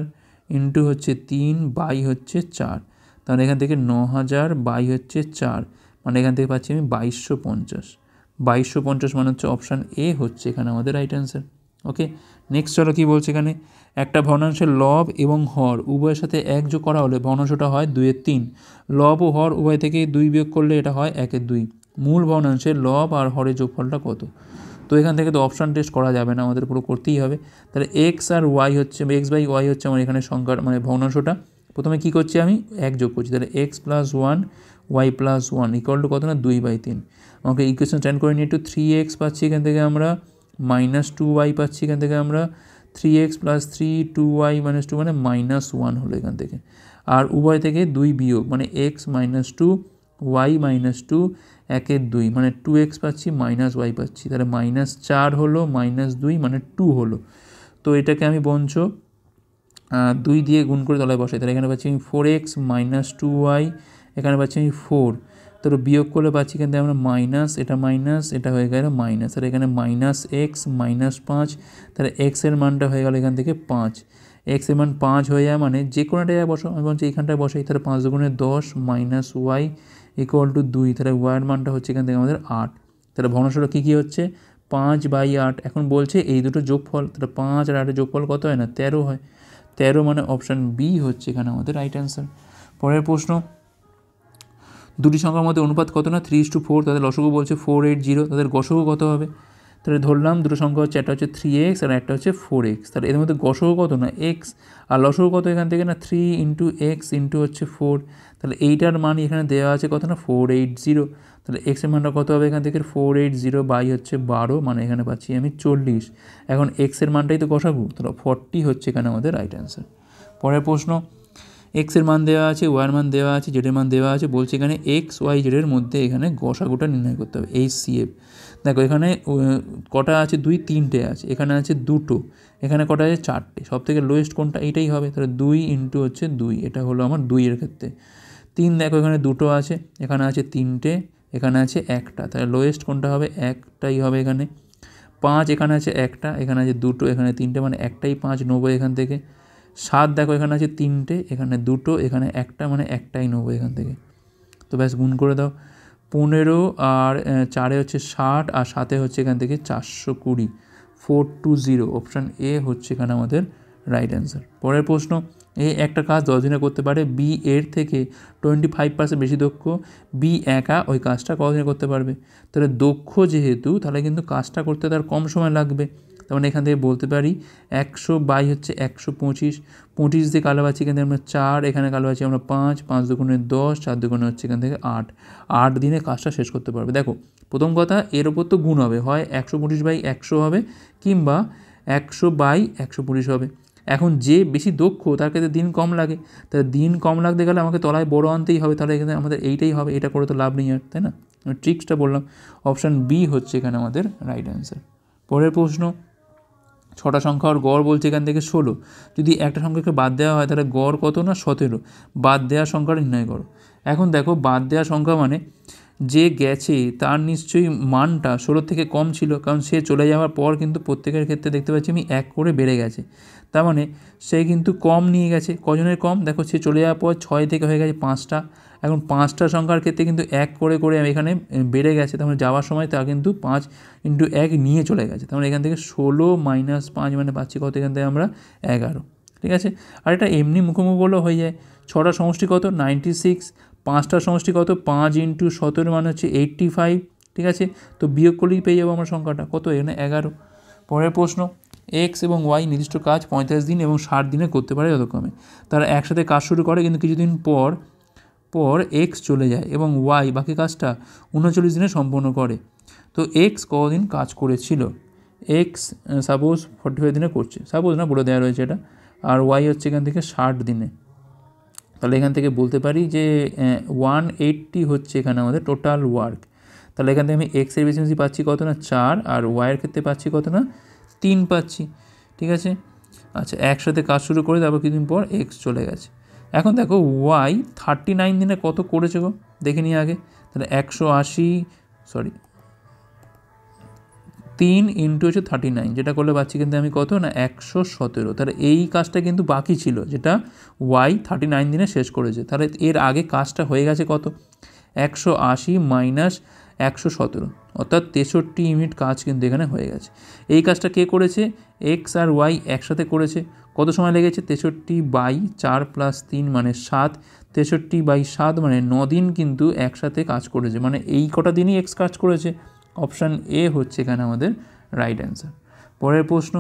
ইন্টু হচ্ছে 3 বাই হচ্ছে 4, তাহলে এখান থেকে 9000 বাই হচ্ছে 4, মানে এখান থেকে পাচ্ছি আমি 2250 মানে হচ্ছে অপশান এ হচ্ছে এখানে আমাদের রাইট অ্যান্সার। ওকে, নেক্সট চলো কী বলছে এখানে, একটা ভগ্নাংশের লব এবং হর উভয়ের সাথে 1 যোগ করা হলে ভগ্নাংশটা হয় 2/3। লব ও হর উভয় থেকে 2 বিয়োগ করলে এটা হয় 1/2। মূল ভগ্নাংশের লব আর হরের যোগফলটা কত? তো এখান থেকে তো অপশান টেস্ট করা যাবে না, আমাদের পুরো করতেই হবে। তাহলে এক্স আর ওয়াই হচ্ছে, এক্স বাই ওয়াই হচ্ছে আমার এখানে সংখ্যার মানে ভগ্নাংশটা। প্রথমে কী করছি আমি 1 যোগ করছি, তাহলে x + 1 y + 1 = কত না 2/3। আমাকে ইকুয়েশন স্ট্যান্ড করে নিয়ে একটু 3x পাচ্ছি এখান থেকে আমরা, -2y পাচ্ছি এখান থেকে আমরা, 3x + 3 2y - 2 মানে -1 হলো এখান থেকে। আর উভয় থেকে 2 বিয়োগ মানে x - 2 y - 2 1/2 মানে 2x পাচ্ছি -y পাচ্ছি, তাহলে -4 হলো -2 মানে 2 হলো। তো এটাকে আমি বঞ্চ 2 দিয়ে গুণ করে তলায় বসাই, তাহলে এখানে পাচ্ছি আমি 4x - 2y, এখানে পাচ্ছি আমি 4, তো বিয়োগ করলে পাচ্ছি এখান থেকে আমরা মাইনাস, এটা হয়ে গেল মাইনাস, আর এখানে -x -5, তাহলে x এর মানটা হয়ে গেল এখান থেকে 5। x এর মান 5 হয়ে যায় মানে যে কোনো একটা বসো, আমি বলছি এইখানটায় বসাই, তাহলে 5 × 10 -y = 2, তাহলে y এর মানটা হচ্ছে এখান থেকে আমাদের 8। তাহলে ভগ্নাংশটা কী হচ্ছে 5/8। এখন বলছে এই দুটো যোগফল, তাহলে 5 আর 8 যোগফল কত হয় না 13 হয়। 13 মানে অপশান বি হচ্ছে এখানে আমাদের রাইট অ্যান্সার। পরের প্রশ্ন, দুটি সংখ্যার মধ্যে অনুপাত কত না 3:4, তাদের লসগু বলছে 480, তাদের গসগু কত হবে? তাহলে ধরলাম দুটো সংখ্যা হচ্ছে, একটা হচ্ছে 3x আর একটা হচ্ছে 4x, তাহলে এদের মধ্যে গসগু কত না x, আর লসগু কত এখান থেকে না 3 × x ইন্টু হচ্ছে 4, তাহলে এইটার মান এখানে দেওয়া আছে কত না 480, তাহলে x এর মানটা কত হবে এখান থেকে 480 বাই হচ্ছে 12, মানে এখানে পাচ্ছি আমি 40। এখন x এর মানটাই তো গসাগু, তাহলে 40 হচ্ছে এখানে আমাদের রাইট অ্যান্সার। পরের প্রশ্ন, x এর মান দেওয়া আছে, y এর মান দেওয়া আছে, z এর মান দেওয়া আছে, বলছে এখানে x y z এর মধ্যে এখানে গসাগুটা নির্ণয় করতে হবে, HCF। দেখো এখানে কটা আছে 2 3টে আছে, এখানে আছে 2টো, এখানে কটা আছে 4টে, সব থেকে লোয়েস্ট কোনটা এইটাই হবে, তাহলে 2 ইন্টু হচ্ছে 2, এটা হলো আমার 2 এর ক্ষেত্রে। 3 দেখো এখানে 2টো আছে, এখানে আছে 3টে, এখানে আছে 1টা, তাহলে লোয়েস্ট কোনটা হবে একটাই হবে এখানে। 5 এখানে আছে 1টা, এখানে আছে 2টো, এখানে 3টে, মানে একটাই 5 নেবো এখান থেকে। 7 দেখো এখানে আছে 3টে, এখানে 2টো, এখানে 1টা, মানে একটাই নেবো এখান থেকে। তো ব্যাস গুণ করে দাও, 15 আর 4 হচ্ছে 60, আর 7 হচ্ছে এখান থেকে 420, 420, অপশান এ হচ্ছে এখানে আমাদের রাইট অ্যান্সার। পরের প্রশ্ন, একটা কাজ 10 দিনে করতে পারে, বি এর থেকে 25% বেশি দক্ষ, বি একা ওই কাজটা কতদিনে করতে পারবে? তাহলে দক্ষ যেহেতু, তাহলে কিন্তু কাজটা করতে তার কম সময় লাগবে, তার মানে এখান থেকে বলতে পারি 100 বাই হচ্ছে 125, 25 দিয়ে কালো পাচ্ছি এখান থেকে আমরা 4, এখানে কালো পাচ্ছি আমরা 5, 5 দুগুণে 10, 4 দুগুণে হচ্ছে এখান থেকে 8 দিনে কাজটা শেষ করতে পারবে। দেখো প্রথম কথা, এর ওপর তো গুণ হবে, হয় 125/100 হবে, কিংবা 100/125 হবে। এখন যে বেশি দক্ষ তার ক্ষেত্রে দিন কম লাগে, তাহলে দিন কম লাগতে গেলে আমাকে তলায় বড় আনতেই হবে, তাহলে এখানে আমাদের এইটাই হবে, এটা করে তো লাভ নেই আর, তাই না? ট্রিক্সটা বললাম, অপশান বি হচ্ছে এখানে আমাদের রাইট অ্যান্সার। পরের প্রশ্ন, 6টা সংখ্যার গড় বলছে এখান থেকে 16, যদি একটা সংখ্যাকে বাদ দেওয়া হয় তাহলে গড় কত না 17, বাদ দেওয়ার সংখ্যাটা নির্ণয় করো। এখন দেখো বাদ দেওয়ার সংখ্যা মানে যে গেছে তার নিশ্চয়ই মানটা 16 থেকে কম ছিল, কারণ সে চলে যাওয়ার পর কিন্তু প্রত্যেকের ক্ষেত্রে দেখতে পাচ্ছি আমি 1 করে বেড়ে গেছে, তার মানে সে কিন্তু কম নিয়ে গেছে। কজনের কম? দেখো সে চলে যাওয়ার পর 6 থেকে হয়ে গেছে 5টা, এখন 5টা সংখ্যার ক্ষেত্রে কিন্তু 1 করে করে এখানে বেড়ে গেছে, তার মানে যাওয়ার সময় তা কিন্তু 5 × 1 নিয়ে চলে গেছে, তার মানে এখান থেকে 16 - 5 মানে পাচ্ছি কত এখান থেকে আমরা 11, ঠিক আছে। আর এটা এমনি মুখোমুখি বলেও হয়ে যায়। 6টা সমষ্টি কত 96, 5টার সমষ্টি কত 5 × 17 মানে হচ্ছে 85, ঠিক আছে, তো বিয়োগ করলেই পেয়ে যাবো আমরা সংখ্যাটা কত, এখানে 11। পরের প্রশ্ন, এক্স এবং ওয়াই নির্দিষ্ট কাজ 45 দিন এবং 60 দিনে করতে পারে যথাক্রমে। তারা একসাথে কাজ শুরু করে, কিন্তু কিছুদিন পর এক্স চলে যায় এবং ওয়াই বাকি কাজটা 39 দিনে সম্পন্ন করে। তো এক্স কতদিন কাজ করেছিল? এক্স সাপোজ 45 দিনে করছে, সাপোজ না, বলে দেওয়া রয়েছে এটা, আর ওয়াই হচ্ছে এখান থেকে 60 দিনে। তাহলে এখান থেকে বলতে পারি যে 180 হচ্ছে এখানে আমাদের টোটাল ওয়ার্ক। তাহলে এখান থেকে আমি এক্সের বেশি পাচ্ছি কত না 4, আর ওয়াইয়ের ক্ষেত্রে পাচ্ছি কত না 3 পাচ্ছি। ঠিক আছে, আচ্ছা, একসাথে কাজ শুরু করে তারপর কিছুদিন পর এক্স চলে গেছে। এখন দেখো ওয়াই 39 দিনে কত করেছে গো, দেখে নিই আগে। তাহলে 3 ইন্টু হচ্ছে 39, যেটা করলে পাচ্ছি কিন্তু আমি কত না 117। তাহলে এই কাজটা কিন্তু বাকি ছিল, যেটা ওয়াই 39 দিনে শেষ করেছে। তাহলে এর আগে কাজটা হয়ে গেছে কত, 180 মাইনাস 117, অর্থাৎ 63 ইউনিট কাজ কিন্তু এখানে হয়ে গেছে। এই কাজটা কে করেছে? এক্স আর ওয়াই একসাথে করেছে। কত সময় লেগেছে? 63/4 + 3 মানে 7, 63/7 মানে 9 দিন কিন্তু একসাথে কাজ করেছে, মানে এই কটা দিনই এক্স কাজ করেছে। অপশান এ হচ্ছে এখানে আমাদের রাইট অ্যান্সার। পরের প্রশ্ন,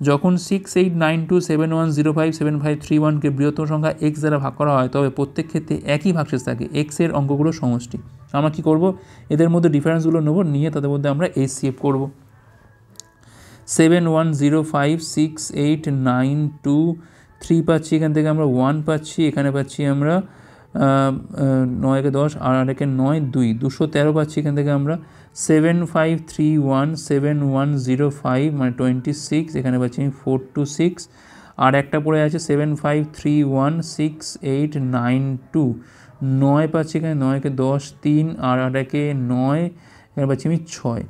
যখন 689271057531কে বৃহত্তম সংখ্যা এক্স দ্বারা ভাগ করা হয় তবে প্রত্যেক ক্ষেত্রে একই ভাগশেষ থাকে, এক্সের অঙ্কগুলো সমষ্টি। আমরা কী করব, এদের মধ্যে ডিফারেন্সগুলো নেব, নিয়ে তাদের মধ্যে আমরা HCF করব। 71056892 পাচ্ছি, এখান থেকে আমরা 1 পাচ্ছি, এখানে পাচ্ছি আমরা 9 × 10 আর 8 × 9 2, 213 পাচ্ছি এখান থেকে আমরা। 75317105 মানে 26, এখানে পাচ্ছি আমি 426, আর একটা পড়ে আছে 75316892, 9 পাচ্ছি এখানে, 9 × 10 3 আর 8 × 9, এখানে পাচ্ছি আমি 6।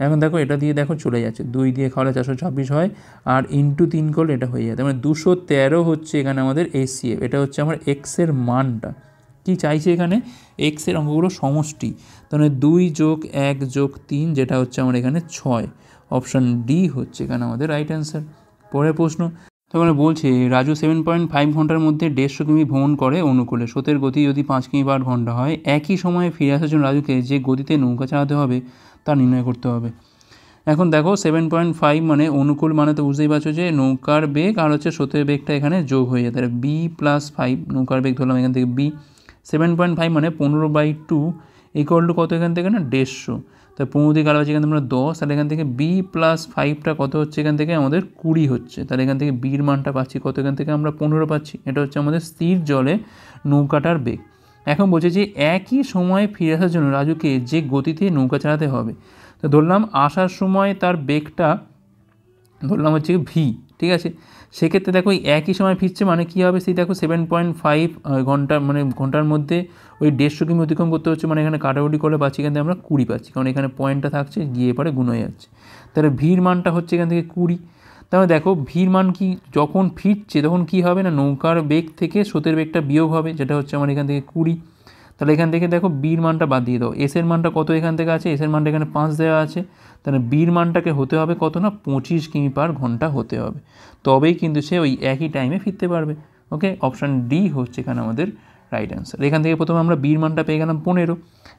এখন দেখো এটা দিয়ে দেখো চলে যাচ্ছে, 2 দিয়ে খাওয়ালে 426 হয়, আর ইন্টু 3 করলে এটা হয়ে যায়, মানে 213 হচ্ছে এখানে আমাদের HCF। এটা হচ্ছে আমার এক্সের মানটা। কি চাইছে এখানে? এক্সের অঙ্কগুলো সমষ্টি, তাহলে 2 + 1 + 3, যেটা হচ্ছে আমার এখানে 6। অপশান ডি হচ্ছে এখানে আমাদের রাইট অ্যান্সার। পরের প্রশ্ন, তখন বলছে রাজু 7.5 ঘন্টার মধ্যে 150 কিমি ভ্রমণ করে অনুকূলে, স্রোতের গতি যদি 5 কিমি/ঘন্টা হয়, একই সময়ে ফিরে আসার জন্য রাজুকে যে গতিতে নৌকা চালাতে হবে তা নির্ণয় করতে হবে। এখন দেখো 7.5 মানে অনুকূল, মানে তো বুঝতেই পারছো যে নৌকার বেগ আর হচ্ছে স্রোতের বেগটা এখানে যোগ হয়ে যায়, তাহলে b + 5, নৌকার বেগ ধরলাম এখান থেকে b। 7.5 মানে 15/2 = কত এখান থেকে না 150, তাই 15 দিয়ে কাটা হচ্ছে এখান থেকে আমরা 10, তাহলে এখান থেকে b + 5টা কত হচ্ছে এখান থেকে আমাদের 20 হচ্ছে। তাহলে এখান থেকে বির মানটা পাচ্ছি কত, এখান থেকে আমরা 15 পাচ্ছি। এটা হচ্ছে আমাদের স্থির জলে নৌকাটার বেগ। এখন বলছে যে একই সময়ে ফিরে আসার জন্য রাজুকে যে গতিতে নৌকা চালাতে হবে, তো ধরলাম আসার সময় তার বেগটা ধরলাম হচ্ছে ভি, ঠিক আছে। সেক্ষেত্রে দেখো ওই একই সময় ফিরছে, মানে কী হবে, সেই দেখো 7.5 ঘন্টা মানে ঘন্টার মধ্যে ওই 150 কিমি অতিক্রম করতে হচ্ছে, মানে এখানে কাটাকুটি করলে পাচ্ছি এখান থেকে আমরা 20 পাচ্ছি, কারণ এখানে পয়েন্টটা থাকছে, গিয়ে পরে গুণ হয়ে যাচ্ছে। তাহলে ভির মানটা হচ্ছে এখান থেকে 20। তাহলে দেখো ভির মান কি, যখন ফিরছে তখন কি হবে না নৌকার বেগ থেকে স্রোতের বেগটা বিয়োগ হবে, যেটা হচ্ছে আমার এখান থেকে 20। তাহলে এখান থেকে দেখো বির মানটা বাদ দিয়ে দাও, এসের মানটা কত এখান থেকে আছে, এসের মানটা এখানে 5 দেওয়া আছে, তাহলে বির মানটাকে হতে হবে কত না 25 কিমি/ঘন্টা হতে হবে, তবেই কিন্তু সে ওই একই টাইমে ফিরতে পারবে। ওকে, অপশান ডি হচ্ছে এখানে আমাদের রাইট অ্যান্সার। এখান থেকে প্রথমে আমরা বির মানটা পেয়ে গেলাম 15।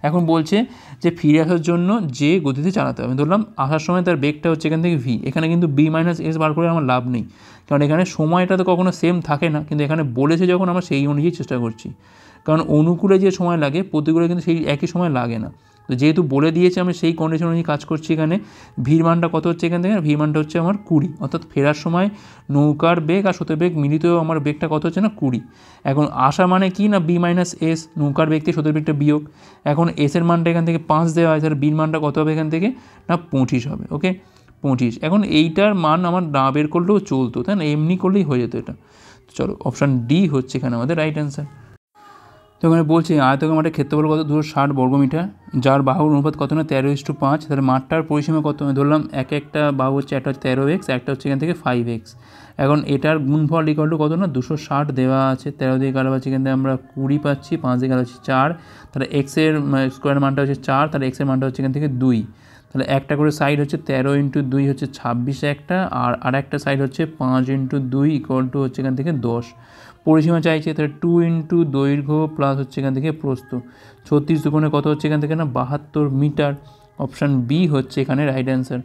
এখন বলছে যে ফিরে আসার জন্য যে গতিতে চালাতে হবে, ধরলাম আসার সময় তার বেগটা হচ্ছে এখান থেকে ভি, এখানে কিন্তু b - s বার করে আমার লাভ নেই, কারণ এখানে সময়টা তো কখনো সেম থাকে না, কিন্তু এখানে বলেছে যখন আমরা সেই অনুযায়ী চেষ্টা করছি, কারণ অনুকূলে যে সময় লাগে প্রতিকূলে কিন্তু সেই একই সময় লাগে না। তো যেহেতু বলে দিয়েছে আমি সেই কন্ডিশন অনুযায়ী কাজ করছি। এখানে ভির মানটা কত হচ্ছে এখান থেকে, ভির মানটা হচ্ছে আমার 20, অর্থাৎ ফেরার সময় নৌকার বেগ আর স্রোতের বেগ মিলিত আমার বেগটা কত হচ্ছে না 20। এখন আসা মানে কি না b - s, নৌকার বেগ থেকে স্রোতের বেগটা বিয়োগ। এখন এসের মানটা এখান থেকে 5 দেওয়া হয়, তাহলে বির মানটা কত হবে এখান থেকে না 25 হবে। ওকে, 25। এখন এইটার মান আমার না বের করলেও চলতো, তাই না, এমনি করলেই হয়ে যেত এটা। চলো, অপশান ডি হচ্ছে এখানে আমাদের রাইট অ্যান্সার। তো এখানে বলছে আয়তকার মাঠের ক্ষেত্রফল কত 260 বর্গমিটার, যার বাহুর অনুপাত কত না 13:5, তাহলে মাঠটার পরিসীমা কত, ধরলাম একটা বাহু হচ্ছে, একটা হচ্ছে 13x, একটা হচ্ছে এখান থেকে 5x। এখন এটার গুণফল = কত না 260 দেওয়া আছে, 13 দিয়ে কাটা পাচ্ছি এখান থেকে আমরা 20 পাচ্ছি, 5 দিয়ে কাটা হচ্ছে 4, তাহলে এক্সের স্কোয়ার মানটা হচ্ছে 4, তাহলে এক্সের মানটা হচ্ছে এখান থেকে 2, তাহলে একটা করে সাইড হচ্ছে 13 × 2 হচ্ছে 26 একটা, আর একটা সাইড হচ্ছে 5 × 2 = হচ্ছে এখান থেকে 10। পরিসীমা চাইছে, তাহলে 2 × দৈর্ঘ্য প্লাস হচ্ছে এখান থেকে প্রস্থ, 36 দুগুণে কত হচ্ছে এখান থেকে না 72 মিটার। অপশান বি হচ্ছে এখানে রাইট অ্যান্সার।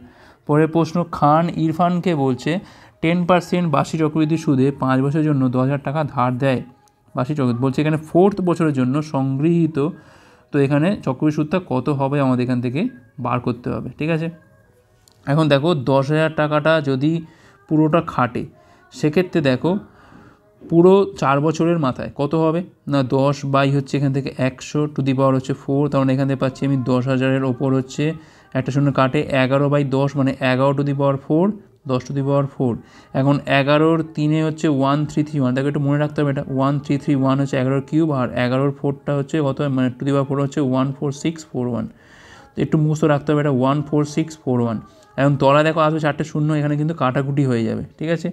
পরের প্রশ্ন, খান ইরফানকে বলছে 10% বার্ষিক চক্রবৃদ্ধি সুদে 5 বছরের জন্য 10,000 টাকা ধার দেয়। বার্ষিক চক্রবৃদ্ধি বলছে এখানে 4th বছরের জন্য সংগৃহীত, তো এখানে চক্রবৃদ্ধি সুদটা কত হবে আমাদের এখান থেকে বার করতে হবে, ঠিক আছে। এখন দেখো 10,000 টাকাটা যদি পুরোটা খাটে, সেক্ষেত্রে দেখো পুরো 4 বছরের মাথায় কত হবে না 10 বাই হচ্ছে এখান থেকে 100 টু দি পাওয়ার হচ্ছে 4, তার এখান থেকে পাচ্ছি আমি 10,000-এর ওপর হচ্ছে একটা শূন্য কাটে 11/10 মানে 11 to the power 4, 10 to the পাওয়ার 4। এখন 11-র 3-এ হচ্ছে 1331, দেখো একটু মনে রাখতে হবে এটা 1331 হচ্ছে 11-র কিউব, আর 11-র 4টা হচ্ছে কত মানে টু দি পাওয়ার 4 হচ্ছে 14641, তো একটু মুখস্থ রাখতে হবে এটা 14641। এখন তলায় দেখো আসবে 4টে শূন্য, এখানে কিন্তু কাটাকুটি হয়ে যাবে, ঠিক আছে।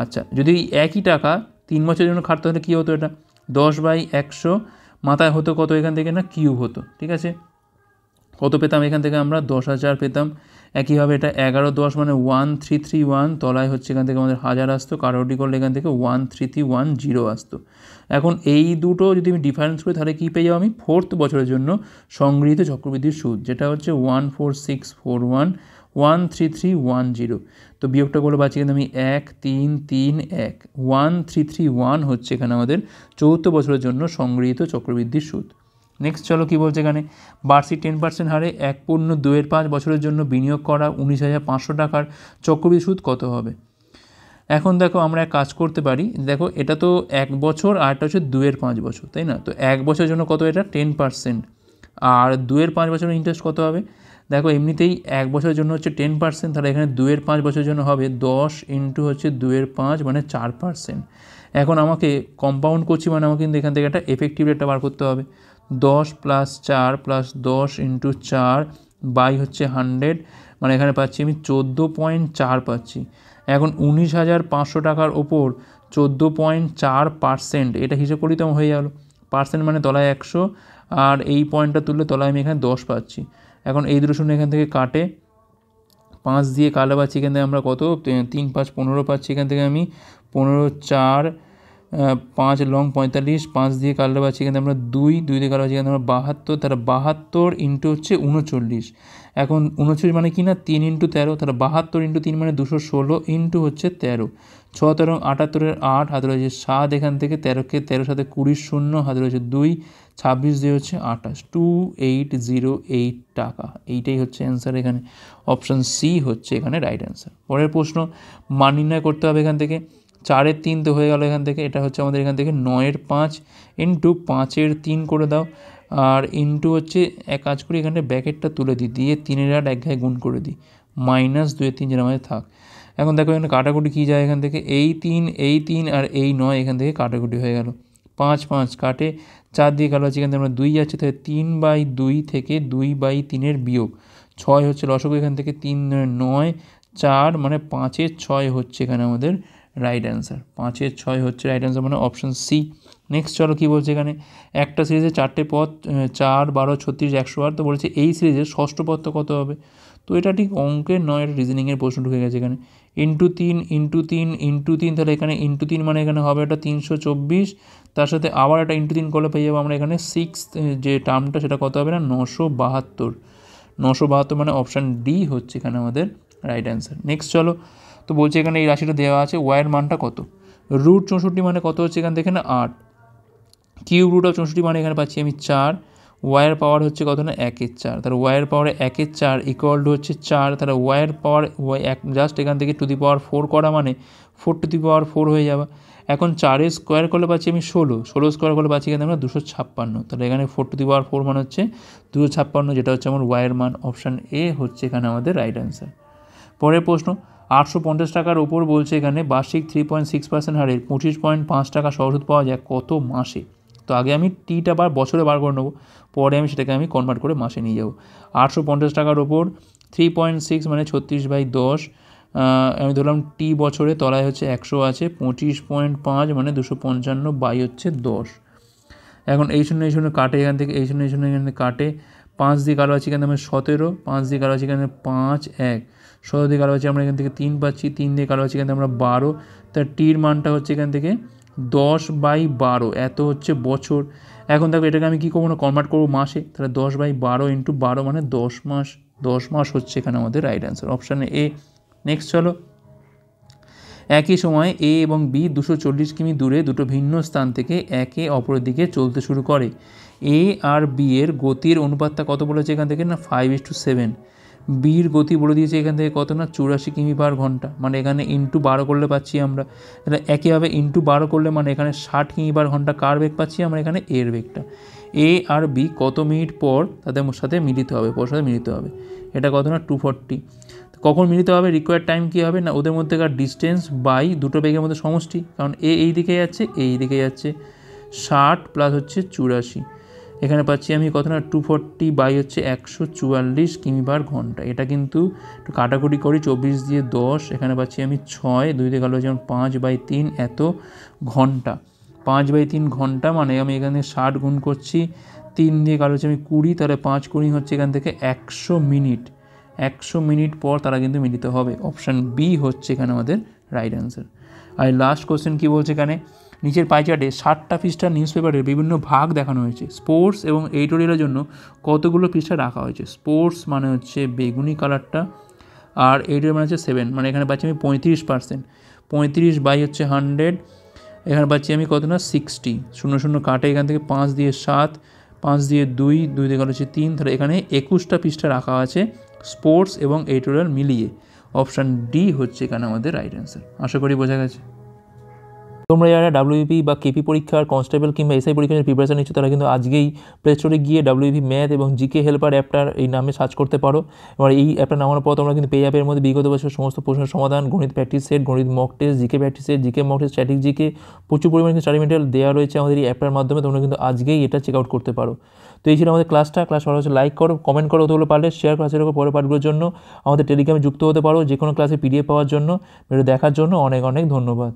আচ্ছা, যদি একই টাকা 3 বছরের জন্য খাটতে হলে কী হতো, এটা 10/100 মাথায় হতো কত এখান থেকে না কিউব হতো, ঠিক আছে। কত পেতাম এখান থেকে আমরা 10,000 পেতাম। একইভাবে এটা 11/10 মানে 1331, তলায় হচ্ছে এখান থেকে আমাদের 1000 আসতো, কাটাকুটি করলে এখান থেকে 13310 আসতো। এখন এই দুটো যদি আমি ডিফারেন্স করি তাহলে কী পেয়ে যাবো আমি 4th বছরের জন্য সংগৃহীত চক্রবৃদ্ধির সুদ, যেটা হচ্ছে 14641 13310। তো বিয়োগটা করলে পাচ্ছি কিন্তু আমি 1331, 1331 হচ্ছে এখানে আমাদের 4th বছরের জন্য সংগৃহীত চক্রবৃদ্ধির সুদ। নেক্সট চলো কী বলছে এখানে, বার্ষিক 10% হারে 1.25 বছরের জন্য বিনিয়োগ করা 19,500 টাকার চক্রবৃদ্ধি সুদ কত হবে। এখন দেখো আমরা এক কাজ করতে পারি, দেখো এটা তো 1 বছর আর এটা হচ্ছে 2.5 বছর, তাই না। তো 1 বছরের জন্য কত, এটা 10%, আর 2.5 বছরের ইন্টারেস্ট কত হবে। দেখো এমনিতেই 1 বছরের জন্য হচ্ছে 10%, তাহলে এখানে 2.5 বছরের জন্য হবে 10 ইন্টু হচ্ছে 2.5 মানে 4%। এখন আমাকে কম্পাউন্ড করছি মানে আমাকে কিন্তু এখান থেকে একটা এফেক্টিভ রেটটা বার করতে হবে, 10 + 4 + 10 ইন্টু 4 বাই হচ্ছে 100, মানে এখানে পাচ্ছি আমি 14.4 পাচ্ছি। এখন 19,500 টাকার ওপর 14.4%, এটা হিসেব করি তো হয়ে গেল, পার্সেন্ট মানে তলায় 100, আর এই পয়েন্টটা তুললে তলায় আমি এখানে 10 পাচ্ছি। এখন এই দুটো শূন্য এখান থেকে কাটে, 5 দিয়ে কালো পাচ্ছি এখান থেকে আমরা কত 3 5 15 পাচ্ছি, এখান থেকে আমি 15 4 5 লং 45, 5 দিয়ে কাটলে পাচ্ছি এখানে আমরা 2 দিয়ে কাটলে পাচ্ছি এখানে আমরা 72, তাহলে 72 ইন্টু হচ্ছে 39। এখন 39 মানে কি না 3 ইন্টু 13, তাহলে 72 ইন্টু 3 মানে 216 ইন্টু হচ্ছে 13, 6 13 78-এর 8, হাতে রয়েছে 7, এখান থেকে 13কে 13 সাথে 20 শূন্য, হাতে রয়েছে 2, 26 দিয়ে হচ্ছে 28, 2808 টাকা। এইটাই হচ্ছে অ্যান্সার এখানে, অপশান সি হচ্ছে এখানে রাইট অ্যান্সার। পরের প্রশ্ন, মান নির্ণয় করতে হবে এখান থেকে 4-এর 3 তো হয়ে গেল, এখান থেকে এটা হচ্ছে আমাদের এখান থেকে 9-এর 5 ইন্টু 5-এর 3 করে দাও, আর ইন্টু হচ্ছে এক কাজ করি এখানে ব্র্যাকেটটা তুলে দিই, দিয়ে 3-এর 8 এক ঘায়ে গুণ করে দিই, -2-এর 3 যেন আমাদের থাক। এখন দেখো এখানে কাটাকুটি কী যায়, এখান থেকে এই 3 আর এই 9 এখান থেকে কাটাকুটি হয়ে গেল, 5 5 কাটে, 4 দিয়ে কালো আছে এখান থেকে আমরা 2 যাচ্ছে, তাহলে 3/2 থেকে 2/3-এর বিয়োগ 6 হচ্ছে লসগু, এখান থেকে 3 9 4 মানে 5-এর 6 হচ্ছে এখানে আমাদের রাইট অ্যান্সার, 5-এর 6 হচ্ছে রাইট অ্যান্সার মানে অপশান সি। নেক্সট চলো কী বলছে এখানে, একটা সিরিজে 4টে পদ 4 12 36 108, তো বলছে এই সিরিজের ষষ্ঠ পদটা কত হবে। তো এটা ঠিক অঙ্কের নয়, এটা রিজনিংয়ের প্রশ্ন ঢুকে গেছে এখানে, ইন্টু 3 ইন্টু 3 ইন্টু 3, তাহলে এখানে ইন্টু 3 মানে এখানে হবে এটা 324, তার সাথে আবার একটা ইন্টু 3 করলে পেয়ে যাবো আমরা এখানে 6 যে টার্মটা সেটা কত হবে না 972 মানে অপশান ডি হচ্ছে এখানে আমাদের রাইট অ্যান্সার। নেক্সট চলো, তো বলছে এখানে এই রাশিটা দেওয়া আছে, ওয়াইয়ের মানটা কত, √64 মানে কত হচ্ছে এখান থেকে না 8, কিউব √ অফ 64 মানে এখানে পাচ্ছি আমি 4, ওয়াইয়ের পাওয়ার হচ্ছে কত না 1-এর 4, তাহলে ওয়াইয়ের পাওয়ারে 1-এর 4 ইকুয়াল টু হচ্ছে 4, তাহলে ওয়াইয়ের পাওয়ার জাস্ট এখান থেকে টু দি পাওয়ার 4 করা মানে 4 টু দি পাওয়ার 4 হয়ে যাবে। এখন 4-এর স্কোয়ার করলে পাচ্ছি আমি 16 স্কোয়ার করলে পাচ্ছি এখানে আমরা 256, তাহলে এখানে 4 টু দি পাওয়ার 4 মানে হচ্ছে 256, যেটা হচ্ছে আমার ওয়াইয়ের মান, অপশান এ হচ্ছে এখানে আমাদের রাইট অ্যান্সার। পরের প্রশ্ন, 850 টাকার ওপর বলছে এখানে বার্ষিক 3.6% হারে 25.5 টাকা সহজ পাওয়া যায় কত মাসে। তো আগে আমি টিটা বছরে বার করে নেবো, পরে আমি সেটাকে আমি কনভার্ট করে মাসে নিয়ে যাবো। 850 টাকার ওপর 3.6 মানে 36/10, আমি ধরলাম টি বছরে, তলায় হচ্ছে 100 আছে, 25.5 মানে 255 বাই হচ্ছে 10। এখন এই শূন্য কাটে এখান থেকে, এই শূন্য এখানে কাটে, 5 দিয়ে কালো আছে এখানে আমরা 17, 5 দিয়ে কালো আছে এখানে 5 1, 17 দিয়ে কালো আছে আমরা এখান থেকে 3 পাচ্ছি, 3 দিয়ে কালো আছে এখানে আমরা 12, তার টির মানটা হচ্ছে এখান থেকে 10/12 এত হচ্ছে বছর। এখন দেখো এটাকে আমি কী করবো না, কনভার্ট করবো মাসে, তাহলে 10/12 × 12 মানে 10 মাস। 10 মাস হচ্ছে এখানে আমাদের রাইট অ্যান্সার, অপশানে এ। নেক্সট চলো, একই সময়ে এ এবং বি 240 কিমি দূরে দুটো ভিন্ন স্থান থেকে একে অপরের দিকে চলতে শুরু করে। এ আর বি এর গতির অনুপাতটা কত বলেছে এখান থেকে না 5:7। বির গতি বলে দিয়েছে এখান থেকে কত না 84 কিমি/ঘন্টা, মানে এখানে ইন্টু 12 করলে পাচ্ছি আমরা। এটা একইভাবে ইন্টু 12 করলে মানে এখানে 60 কিমি/ঘন্টা কার বেগ পাচ্ছি আমরা, এখানে এর বেগটা। এ আর বি কত মিনিট পর তাদের সাথে মিলিত হবে, মিলিত হবে, এটা কত না 240। কখন মিলিত হবে, রিকোয়ার্ড টাইম কী হবে না ওদের মধ্যেকার ডিস্টেন্স বাই দুটো বেগের মধ্যে সমষ্টি, কারণ এ এই দিকে যাচ্ছে, এই দিকে যাচ্ছে, 60 প্লাস হচ্ছে 84, এখানে পাচ্ছি আমি কত না 240 বাই হচ্ছে 144 কিমি/ঘন্টা। এটা কিন্তু একটু কাটাকুটি করি, 24 দিয়ে 10, এখানে পাচ্ছি আমি 6, 2 দিয়ে গেল যেমন 5/3 এত ঘন্টা। 5/3 ঘন্টা মানে আমি এখানে 60 গুণ করছি, 3 দিয়ে গেল হচ্ছে আমি 20, তাহলে 5 20 হচ্ছে এখান থেকে 100 মিনিট। 100 মিনিট পর তারা কিন্তু মিলিত হবে, অপশান বি হচ্ছে এখানে আমাদের রাইট অ্যান্সার। আর লাস্ট কোশ্চেন কী বলছে এখানে, নিচের পাইচার্টে 60টা পৃষ্ঠার নিউজ পেপারের বিভিন্ন ভাগ দেখানো হয়েছে, স্পোর্টস এবং এডিটোরিয়ালের জন্য কতগুলো পৃষ্ঠা রাখা হয়েছে। স্পোর্টস মানে হচ্ছে বেগুনি কালারটা, আর এডিটোরিয়াল মানে হচ্ছে 7, মানে এখানে পাচ্ছি আমি 35%, 35 বাই হচ্ছে 100, এখানে পাচ্ছি আমি কত না 60, 0 কাটে এখান থেকে 5 দিয়ে 7, 5 দিয়ে 2, 2 দিয়ে গেল হচ্ছে 3, তাহলে এখানে 21টা পৃষ্ঠা রাখা আছে স্পোর্টস এবং এডিটোরিয়াল মিলিয়ে, অপশান ডি হচ্ছে এখানে আমাদের রাইট অ্যান্সার। আশা করি বোঝা গেছে। তোমরা যারা ডাব্লিউবিপি বা কেপি পরীক্ষার, কনস্টেবল কিংবা এসআই পরীক্ষার প্রিপারেশন নিচ্ছ, তারা কিন্তু আজকেই প্লে স্টোরে গিয়ে ডাব্লিউবিপি ম্যাথ এবং জিকে হেল্পার অ্যাপটার এই নামে সার্চ করতে পারো। এবার এই অ্যাপটা নামানোর পর তোমরা কিন্তু পেয়ে অ্যাপের মধ্যে বিগত বছর সমস্ত প্রশ্নের সমাধান, গণিত প্র্যাকটিস সেট, গণিত mock test, GK practice set, GK mock test, static GK, প্রচুর পরিমাণে স্টাডি মেটেরিয়াল দেওয়া রয়েছে আমাদের এই অ্যাপটার মাধ্যমে। তোমরা কিন্তু আজকেই এটা চেক আউট করতে পারো। তো এই ছিল আমাদের ক্লাস ভালো হচ্ছে লাইক করো, কমেন্ট করো, ওগুলো পারলে শেয়ার ক্লাসের উপর পরের পার্টগুলোর জন্য আমাদের টেলিগ্রামে যুক্ত হতে পারো যে কোনো ক্লাসে পিডিএফ পাওয়ার জন্য। ভিডিও দেখার জন্য অনেক অনেক ধন্যবাদ।